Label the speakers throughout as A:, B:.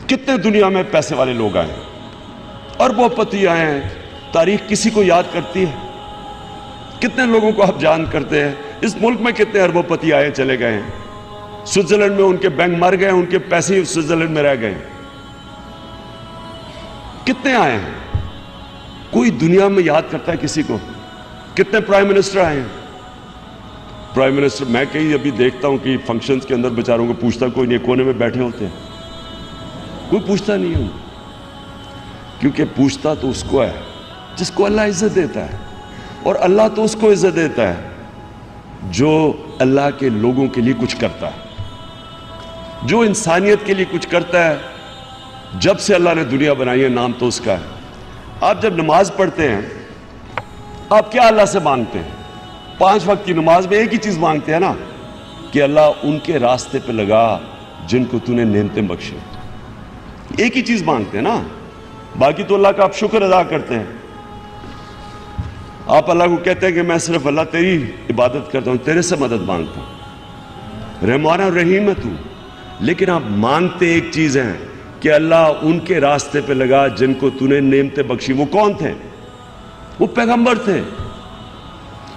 A: کتنے دنیا میں پیسے والے لوگ آئے ہیں، اربوں پتی آئے ہیں، تاریخ کسی کو یاد کرتی ہے؟ کتنے لوگوں کو آپ جان کرتے ہیں؟ اس ملک میں کتنے اربوں پتی آئے چلے گئے ہیں؟ سوئٹزرلینڈ میں ان کے بینک مر گئے، ان کے پیسے سوئٹزرلینڈ میں رہ گئے۔ کتنے آئے ہیں؟ کوئی دنیا میں یاد کرتا ہے کسی کو؟ کتنے پرائم منسٹر آئے ہیں؟ پرائم منسٹر میں کہیں ابھی دیکھتا ہوں کہ فنکشنز کے اندر بیچاروں کو پوچھتا کوئی نہیں، کونے میں بیٹھے ہوتے ہیں، کوئی پوچھتا نہیں ہوں، کیونکہ پوچھتا تو اس کو ہے جس کو اللہ عزت دیتا ہے، اور اللہ تو اس کو عزت دیتا ہے جو اللہ کے لوگوں کے لیے کچھ کرتا ہے، جو انسانیت کے لیے کچھ کرتا ہے۔ جب سے اللہ نے دنیا بنائی ہے نام تو اس کا ہے۔ آپ جب نماز پڑھتے ہیں آپ کیا اللہ سے مانگتے ہیں؟ 5 وقت کی نماز میں ایک ہی چیز مانگتے ہیں نا، کہ اللہ ان کے راستے پہ لگا جن کو تو نے نعمتیں بخشی۔ ایک ہی چیز مانگتے ہیں نا، باقی تو اللہ کا آپ شکر ادا کرتے ہیں۔ آپ اللہ کو کہتے ہیں کہ میں صرف اللہ تیری عبادت کرتا ہوں، تیرے سے مدد مانگتا ہوں، رحمان اور رحیم ہے تو، لیکن آپ مانگتے ایک چیز ہے کہ اللہ ان کے راستے پہ لگا جن کو تو نے نعمتیں بخشی۔ وہ کون تھے؟ وہ پیغمبر تھے۔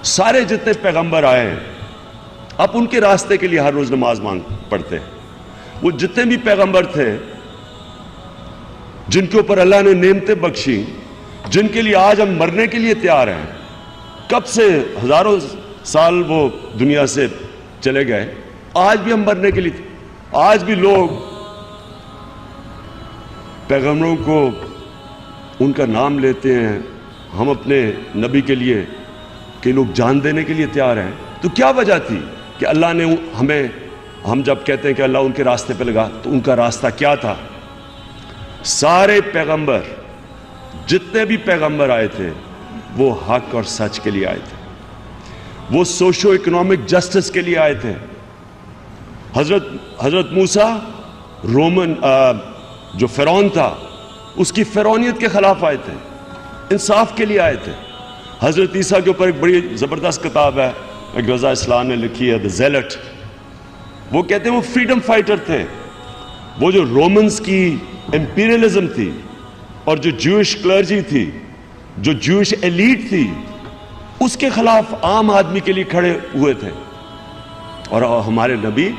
A: سارے جتنے پیغمبر آئے ہیں آپ ان کے راستے کے لیے ہر روز نماز پڑھتے ہیں۔ وہ جتنے بھی پیغمبر تھے جن کے اوپر اللہ نے نعمتیں بخشی، جن کے لیے آج ہم مرنے کے لیے تیار ہیں، کب سے ہزاروں سال وہ دنیا سے چلے گئے، آج بھی ہم مرنے کے لیے، آج بھی لوگ پیغمبروں کو ان کا نام لیتے ہیں۔ ہم اپنے نبی کے لیے کہ لوگ جان دینے کے لیے تیار ہیں، تو کیا وجہ تھی کہ اللہ نے ہم جب کہتے ہیں کہ اللہ ان کے راستے پہ لگا، تو ان کا راستہ کیا تھا؟ سارے پیغمبر، جتنے بھی پیغمبر آئے تھے وہ حق اور سچ کے لیے آئے تھے، وہ سوشو اکنامک جسٹس کے لیے آئے تھے۔ حضرت موسیٰ رومن جو فرعون تھا اس کی فرعونیت کے خلاف آئے تھے، انصاف کے لیے آئے تھے۔ حضرت عیسیٰ کے اوپر ایک بڑی زبردست کتاب ہے ایک رضا اسلام نے لکھی ہے، The Zealot۔ وہ کہتے ہیں وہ فریڈم فائٹر تھے، وہ جو رومنز کی امپیریلزم تھی اور جو جوئش کلرجی تھی، جو جوئش ایلیٹ تھی، اس کے خلاف عام آدمی کے لیے کھڑے ہوئے تھے، اور ہمارے نبی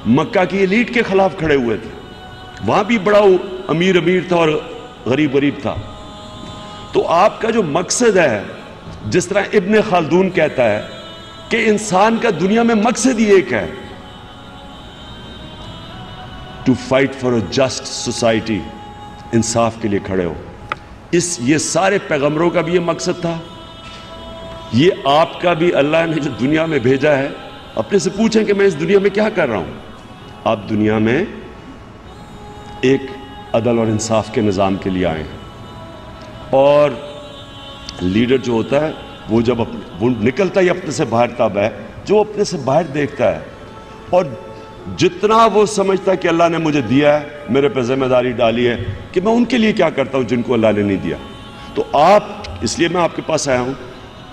A: مکہ کی ایلیٹ کے خلاف کھڑے ہوئے تھے۔ وہاں بھی بڑا امیر تھا اور غریب تھا۔ تو آپ کا جو مقصد ہے، جس طرح ابن خلدون کہتا ہے کہ انسان کا دنیا میں مقصد ہی ایک ہے، to fight for a just society, انصاف کے لیے کھڑے ہو۔ یہ سارے پیغمبروں کا بھی یہ مقصد تھا، یہ آپ کا بھی اللہ نے جو دنیا میں بھیجا ہے۔ اپنے سے پوچھیں کہ میں اس دنیا میں کیا کر رہا ہوں؟ آپ دنیا میں ایک عدل اور انصاف کے نظام کے لیے آئے ہیں، اور لیڈر جو ہوتا ہے وہ جب وہ نکلتا ہی اپنے سے باہر تب ہے جو اپنے سے باہر دیکھتا ہے، اور جتنا وہ سمجھتا ہے کہ اللہ نے مجھے دیا ہے، میرے پہ ذمہ داری ڈالی ہے کہ میں ان کے لیے کیا کرتا ہوں جن کو اللہ نے نہیں دیا۔ تو آپ، اس لیے میں آپ کے پاس آیا ہوں،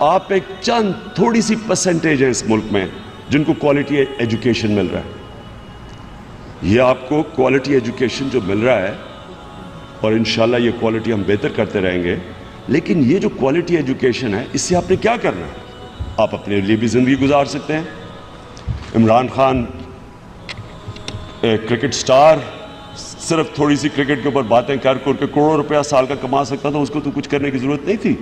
A: آپ ایک چند تھوڑی سی پرسنٹیج ہیں اس ملک میں جن کو کوالٹی ایجوکیشن مل رہا ہے۔ یہ آپ کو کوالٹی ایجوکیشن جو مل رہا ہے، اور انشاءاللہ یہ کوالٹی ہم بہتر کرتے رہیں گے، لیکن یہ جو کوالٹی ایجوکیشن ہے اس سے آپ نے کیا کرنا ہے؟ آپ اپنے لیے بھی زندگی گزار سکتے ہیں۔ عمران خان کرکٹ سٹار صرف تھوڑی سی کرکٹ کے اوپر باتیں کر کے کروڑوں روپیہ سال کا کما سکتا تھا، اس کو تو کچھ کرنے کی ضرورت نہیں تھی۔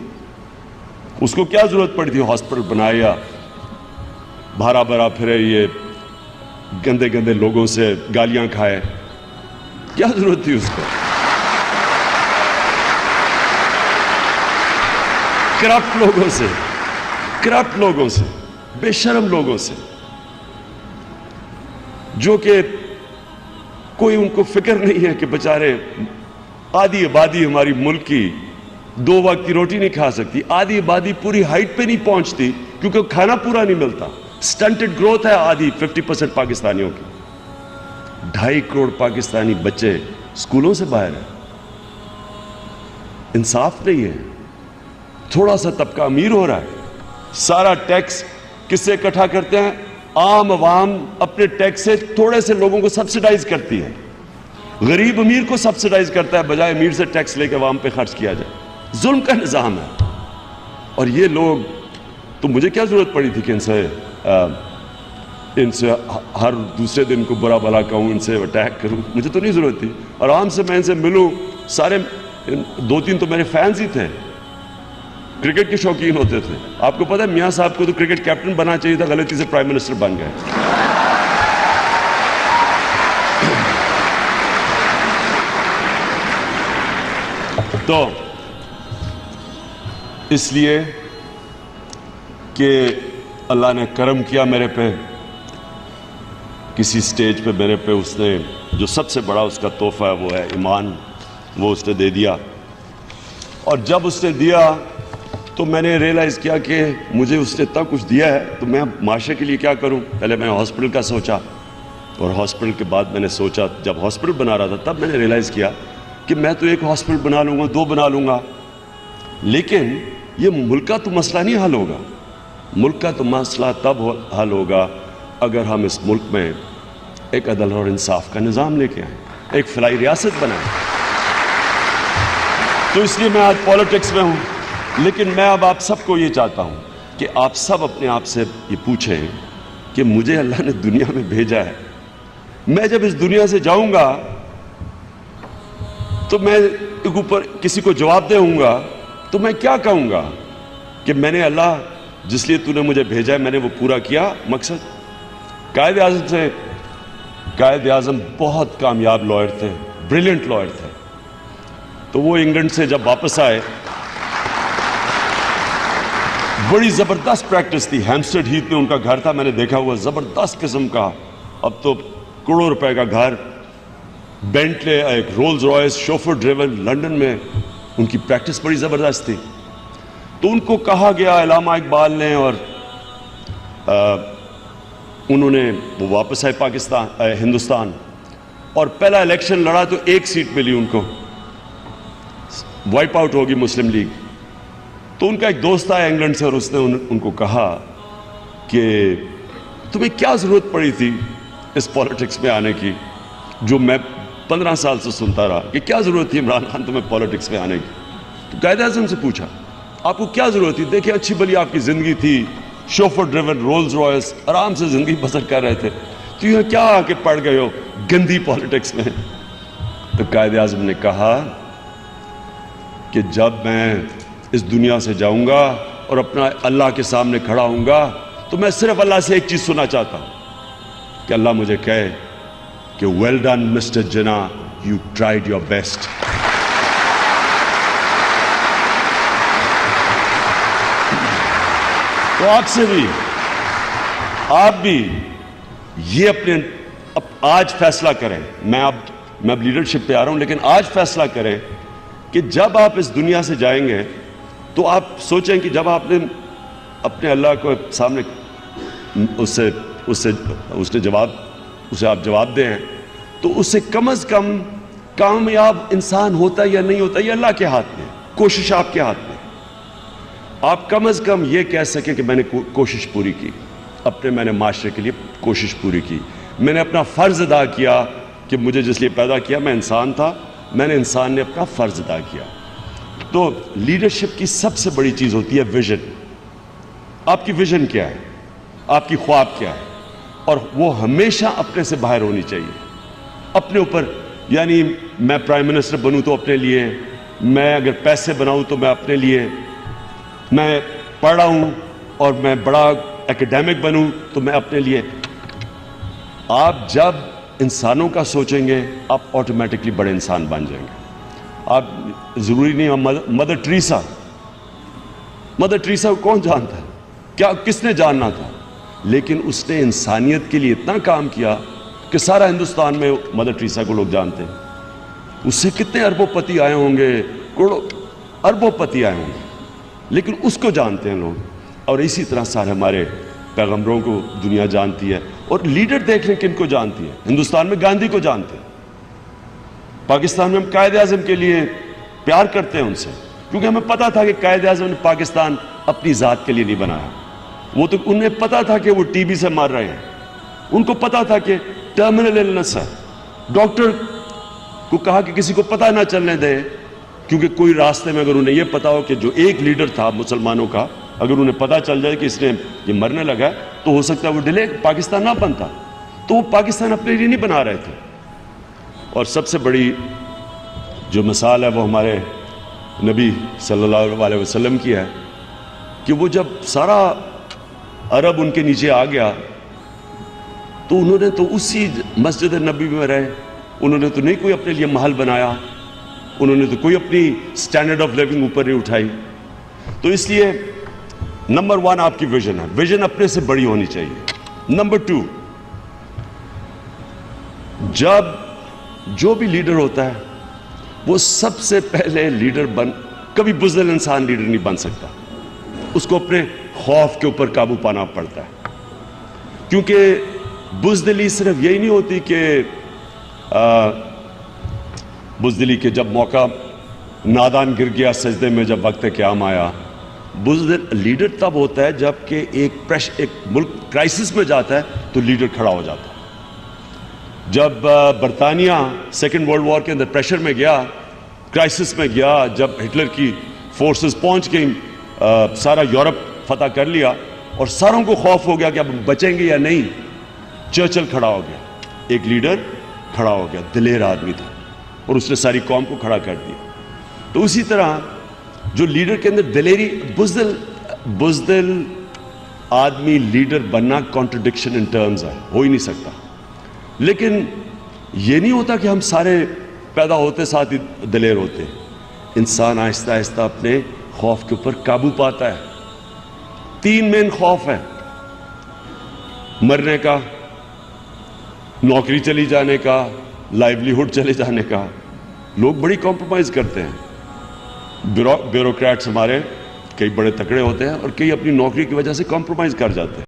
A: اس کو کیا ضرورت پڑی تھی ہاسپٹل بنائے یا بھرا پھرے یہ گندے لوگوں سے گالیاں کھائے؟ کیا ضرورت تھی اس کو؟ کرپٹ لوگوں سے، بے شرم لوگوں سے، جو کہ کوئی ان کو فکر نہیں ہے کہ بیچارے آدھی آبادی ہماری ملک کی 2 وقت کی روٹی نہیں کھا سکتی، آدھی آبادی پوری ہائٹ پہ نہیں پہنچتی کیونکہ کھانا پورا نہیں ملتا، سٹنٹڈ گروتھ ہے آدھی 50% پاکستانیوں کی، 2.5 کروڑ پاکستانی بچے اسکولوں سے باہر ہیں۔ انصاف نہیں ہے، تھوڑا سا طبقہ امیر ہو رہا ہے، سارا ٹیکس کس سے اکٹھا کرتے ہیں؟ عام عوام اپنے ٹیکس سے تھوڑے سے لوگوں کو سبسیڈائز کرتی ہے، غریب امیر کو سبسڈائز کرتا ہے بجائے امیر سے ٹیکس لے کے عوام پہ خرچ کیا جائے. ظلم کا نظام ہے. اور یہ لوگ, تو مجھے کیا ضرورت پڑی تھی کہ ان سے ہر دوسرے دن کو برا بھلا کہوں, ان سے اٹیک کروں؟ مجھے تو نہیں ضرورت تھی. آرام سے میں ان سے ملوں. سارے 2-3 تو میرے فینز ہی تھے, کرکٹ کے شوقین ہوتے تھے. آپ کو پتہ ہے میاں صاحب کو تو کرکٹ کیپٹن بننا چاہیے تھا, غلطی سے پرائم منسٹر بن گئے. تو اس لیے کہ اللہ نے کرم کیا میرے پہ, کسی سٹیج پہ میرے پہ اس نے جو سب سے بڑا اس کا تحفہ ہے وہ ہے ایمان, وہ اس نے دے دیا. اور جب اس نے دیا تو میں نے ریئلائز کیا کہ مجھے اس نے اتنا کچھ دیا ہے تو میں معاشرے کے لیے کیا کروں. پہلے میں نے ہاسپٹل کا سوچا, اور ہاسپٹل کے بعد میں نے سوچا, جب ہاسپٹل بنا رہا تھا تب میں نے ریئلائز کیا کہ میں تو ایک ہاسپٹل بنا لوں گا, 2 بنا لوں گا, لیکن یہ ملک کا تو مسئلہ نہیں حل ہوگا. ملک کا تو مسئلہ تب حل ہوگا اگر ہم اس ملک میں ایک عدل اور انصاف کا نظام لے کے آئیں, ایک فلاحی ریاست بنائیں. تو اس لیے میں آج پالیٹکس میں ہوں. لیکن میں اب آپ سب کو یہ چاہتا ہوں کہ آپ سب اپنے آپ سے یہ پوچھیں کہ مجھے اللہ نے دنیا میں بھیجا ہے, میں جب اس دنیا سے جاؤں گا تو میں اوپر کسی کو جواب دوں گا تو میں کیا کہوں گا کہ میں نے اللہ جس لیے تو نے مجھے بھیجا ہے میں نے وہ پورا کیا مقصد. قائد اعظم بہت کامیاب لائر تھے, بریلینٹ لائر تھے. تو وہ انگلینڈ سے جب واپس آئے, بڑی زبردست پریکٹس تھی. ہیمسٹڈ ہیتھ میں ان کا گھر تھا, میں نے دیکھا ہوا, زبردست قسم کا. اب تو کروڑوں روپے کا گھر, بینٹلے, ایک Rolls Royce, chauffeur driven. London میں ان کی پریکٹس بڑی زبردست تھی. تو ان کو کہا گیا علامہ اقبال نے, اور انہوں نے وہ واپس آئے ہندوستان, اور پہلا الیکشن لڑا تو 1 سیٹ ملی ان کو, وائپ آؤٹ ہوگی مسلم لیگ. تو ان کا ایک دوست آیا انگلینڈ سے, اور اس نے ان کو کہا کہ تمہیں کیا ضرورت پڑی تھی اس پالیٹکس میں آنے کی, جو میں 15 سال سے سنتا رہا کہ کیا ضرورت تھی عمران خان تمہیں پالیٹکس میں آنے کی. تو قائد اعظم سے پوچھا آپ کو کیا ضرورت تھی, دیکھیں اچھی بلی آپ کی زندگی تھی, شوفر ڈریون, رولز رائس, آرام سے زندگی بسر کر رہے تھے, تو یہ کیا آ کے پڑ گئے ہو گندی پالیٹکس میں. تو قائد اعظم نے کہا کہ جب میں اس دنیا سے جاؤں گا اور اپنا اللہ کے سامنے کھڑا ہوں گا تو میں صرف اللہ سے ایک چیز سننا چاہتا ہوں کہ اللہ مجھے کہے کہ well done mister Jinnah, you tried your best. تو آپ سے بھی, آپ بھی یہ اپنے آج فیصلہ کریں. میں اب لیڈرشپ پہ آ رہا ہوں, لیکن آج فیصلہ کریں کہ جب آپ اس دنیا سے جائیں گے تو آپ سوچیں کہ جب آپ نے اپنے اللہ کو سامنے اسے آپ جواب دیں تو اس سے کم از کم کامیاب انسان ہوتا ہے یا نہیں ہوتا, یہ اللہ کے ہاتھ میں, کوشش آپ کے ہاتھ میں. آپ کم از کم یہ کہہ سکیں کہ میں نے کوشش پوری کی, میں نے معاشرے کے لیے کوشش پوری کی, میں نے اپنا فرض ادا کیا کہ مجھے جس لیے پیدا کیا میں انسان تھا, میں نے انسان نے اپنا فرض ادا کیا. تو لیڈرشپ کی سب سے بڑی چیز ہوتی ہے ویژن. آپ کی ویژن کیا ہے, آپ کی خواب کیا ہے, اور وہ ہمیشہ اپنے سے باہر ہونی چاہیے, اپنے اوپر. یعنی میں پرائم منسٹر بنوں تو اپنے لیے, میں اگر پیسے بناؤں تو میں اپنے لیے, میں پڑھ رہا ہوں اور میں بڑا ایکیڈیمک بنوں تو میں اپنے لیے. آپ جب انسانوں کا سوچیں گے آپ آٹومیٹکلی بڑے انسان بن جائیں گے. آپ ضروری نہیں, مدر ٹریسا کو کون جانتا ہے, کیا کس نے جاننا تھا, لیکن اس نے انسانیت کے لیے اتنا کام کیا کہ سارا ہندوستان میں مدر ٹریسا کو لوگ جانتے ہیں. اس سے کتنے اربوں پتی آئے ہوں گے, کروڑوں اربوں پتی آئے ہوں گے, لیکن اس کو جانتے ہیں لوگ. اور اسی طرح سارے ہمارے پیغمبروں کو دنیا جانتی ہے, اور لیڈر دیکھ لیں کن کو جانتی ہے. ہندوستان میں گاندھی کو جانتے ہیں, پاکستان میں ہم قائد اعظم کے لیے پیار کرتے ہیں ان سے, کیونکہ ہمیں پتا تھا کہ قائد اعظم نے پاکستان اپنی ذات کے لیے نہیں بنایا. وہ تو انہیں پتا تھا کہ وہ ٹی بی سے مر رہے ہیں, ان کو پتا تھا کہ ٹرمینل النس ہے, ڈاکٹر کو کہا کہ کسی کو پتہ نہ چلنے دے، کیونکہ کوئی راستے میں اگر انہیں یہ پتا ہو کہ جو ایک لیڈر تھا مسلمانوں کا، اگر انہیں پتہ چل جائے کہ اس نے یہ مرنے لگا ہے تو ہو سکتا ہے وہ ڈیلے پاکستان نہ بنتا. تو وہ پاکستان اپنے لیے نہیں بنا رہے تھے. اور سب سے بڑی جو مثال ہے وہ ہمارے نبی صلی اللہ علیہ وسلم کی ہے کہ وہ جب سارا عرب ان کے نیچے آ گیا تو انہوں نے تو اسی مسجد نبی میں رہے. انہوں نے تو نہیں کوئی اپنے لیے محل بنایا، انہوں نے تو کوئی اپنی سٹینڈرڈ آف لیونگ اوپر نہیں اٹھائی. تو اس لیے نمبر 1 آپ کی ویژن ہے، ویژن اپنے سے بڑی ہونی چاہیے. نمبر 2، جب جو بھی لیڈر ہوتا ہے وہ سب سے پہلے لیڈر کبھی بزدل انسان لیڈر نہیں بن سکتا. اس کو اپنے خوف کے اوپر قابو پانا پڑتا ہے، کیونکہ بزدلی صرف یہی نہیں ہوتی کہ بزدلی کے جب موقع نادان گر گیا سجدے میں جب وقت قیام آیا. بزدل لیڈر تب ہوتا ہے جب کہ ایک ملک کرائسس میں جاتا ہے تو لیڈر کھڑا ہو جاتا ہے. جب برطانیہ سیکنڈ ورلڈ وار کے اندر پریشر میں گیا، کرائسس میں گیا، جب ہٹلر کی فورسز پہنچ گئیں، سارا یورپ فتح کر لیا اور ساروں کو خوف ہو گیا کہ اب بچیں گے یا نہیں، چرچل کھڑا ہو گیا، ایک لیڈر کھڑا ہو گیا، دلیر آدمی تھا اور اس نے ساری قوم کو کھڑا کر دیا. تو اسی طرح جو لیڈر کے اندر دلیری، بزدل آدمی لیڈر بننا کانٹرڈکشن ان ٹرمز ہے، ہو ہی نہیں سکتا. لیکن یہ نہیں ہوتا کہ ہم سارے پیدا ہوتے ساتھ ہی دلیر ہوتے. انسان آہستہ آہستہ اپنے خوف کے اوپر قابو پاتا ہے. 3 مین خوف ہے: مرنے کا، نوکری چلی جانے کا، لائیولیہوڈ چلے جانے کا. لوگ بڑی کمپرومائز کرتے ہیں. بیوروکریٹس ہمارے کئی بڑے تکڑے ہوتے ہیں اور کئی اپنی نوکری کی وجہ سے کمپرومائز کر جاتے ہیں.